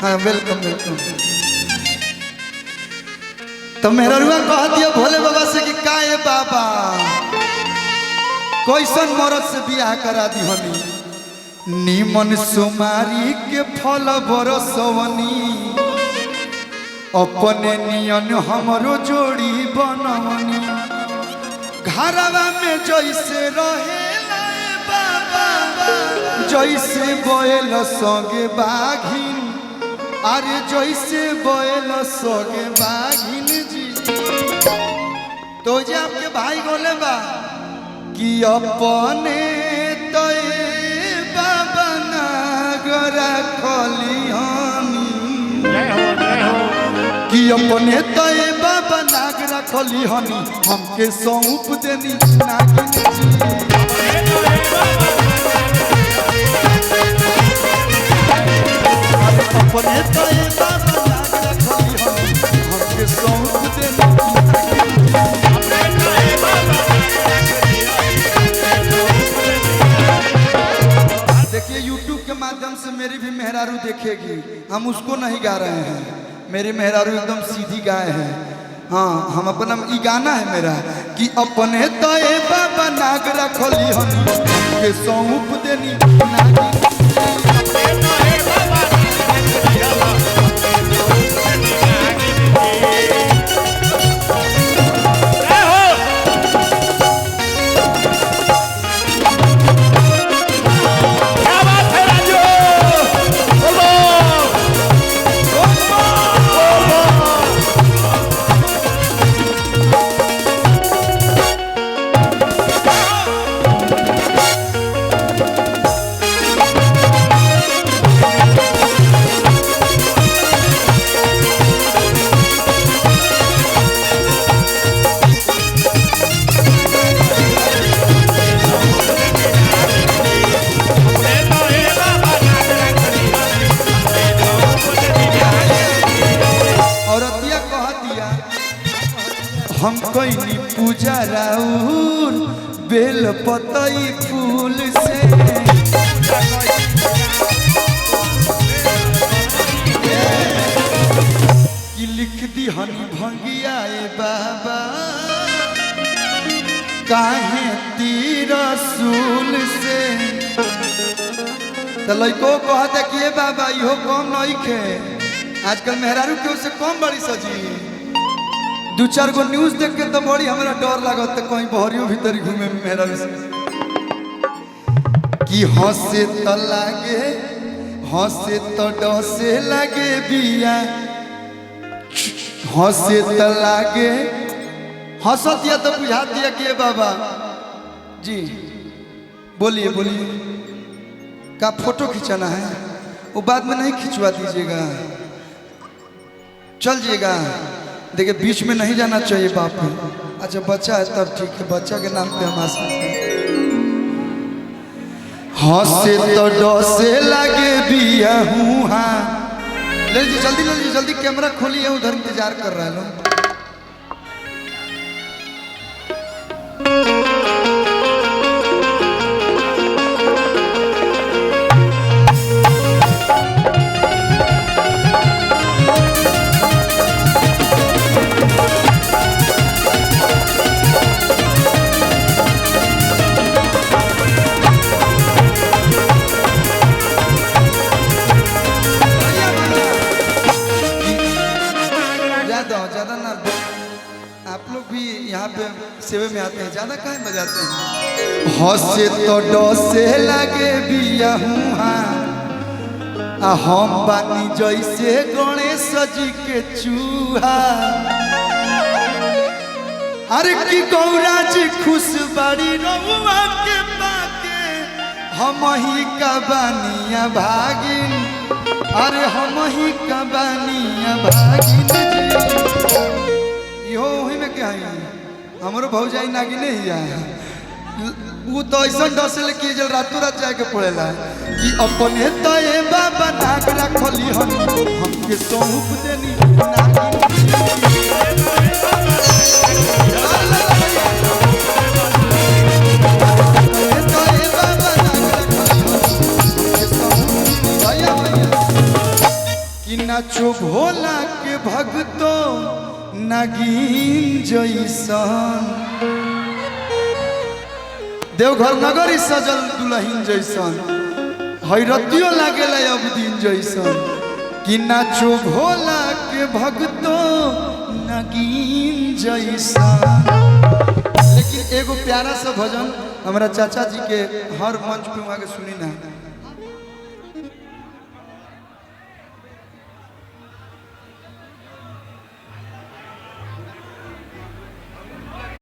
हाँ welcome welcome. तो मेरा रुआ कह दिया भोले बाबा से कि का ये बाबा कैसन मरद से बियाह करा दी हमी नीमन सुमारी के फल बरसवनी अपने नियन हमरो जोड़ी बनवनी घरवा में जैसे रहे बाबा जैसे बोल संगे बाघिन अरे जैसे बोल संगे बाघिन जी। तो जे आपके भाई बोले बा कि अपने तो बाबा नागरा खलिहानी कि अपने तो बाबा नागरा खलिहानी हमके सौंप देनी नागिन जी। अपने तो बाबा नागरा खलिहानी हमके सौंप देनी YouTube के माध्यम से मेरी भी मेहरारू देखेगी। हम उसको नहीं गा रहे हैं, मेरे मेहरारू एकदम सीधी गाए हैं। हाँ हम अपना ई गाना है मेरा कि अपने तो बाबा नागरा खलिहानी के सौंप देनी नागिन। हम कोई पूजा राउर बेल पतई फूल से कि लिख दी हनी भंगिया बाबा काहे तीर सूल से। तो लइको कहते कि बाबा इहो कम नहीं खे आजकल मेहरारू के उससे कम बड़ी सजी। दो चार गो न्यूज देख के तो बड़ी हमारा डर लागत कहीं बहरियों भीतर घूमे मेरा कि हंसे तो लागे हंसे तो डसे लागे बिया हंसे तो लागे हंस दिया तो बुझा दिया कि बाबा जी बोलिए बोलिए का फोटो खिंचाना है वो बाद में नहीं खिंचवा दीजिएगा चल जाइएगा। देखिए बीच में नहीं जाना चाहिए बाप में। अच्छा बच्चा है तब ठीक है बच्चा के नाम पे हम आ सकते हैं। हंसे तो डसे लागे बिया हूँ हाँ ले लीजिए जल्दी कैमरा खोलिए उधर इंतजार कर रहा है लोग। आप लोग भी यहाँ पे सेवे में आते हैं ज्यादा काहे बजाते हैं। हंसे तो डसे लागे बिया हूँ हाँ हम बानी जैसे गणेश जी के चूहा अरे की गौरा जी खुश बड़ी रउआ के पाके हम ही का बानिया भागिन अरे हम ही का बानिया भागिन इहो वही में क्या है हमारो भौजाई नागिन नहीं आया वो तो ऐसा डसल कि जल रातों रात जाके पड़ेला कि अपने तो बाबा नागरा खलिहानी हमके सौंप देनी नागिन। कि कि नाचो भोला के भगतो नगीन जैसन देवघर नगरी सजल दुल्हन जैसन हैरतियो लागेला अब दिन जैसन कि नाचो भोला के भगतो नगीन जैसन। लेकिन एगो प्यारा सा भजन हमारा चाचा जी के हर मंच पे वहाँ के सुनी ना।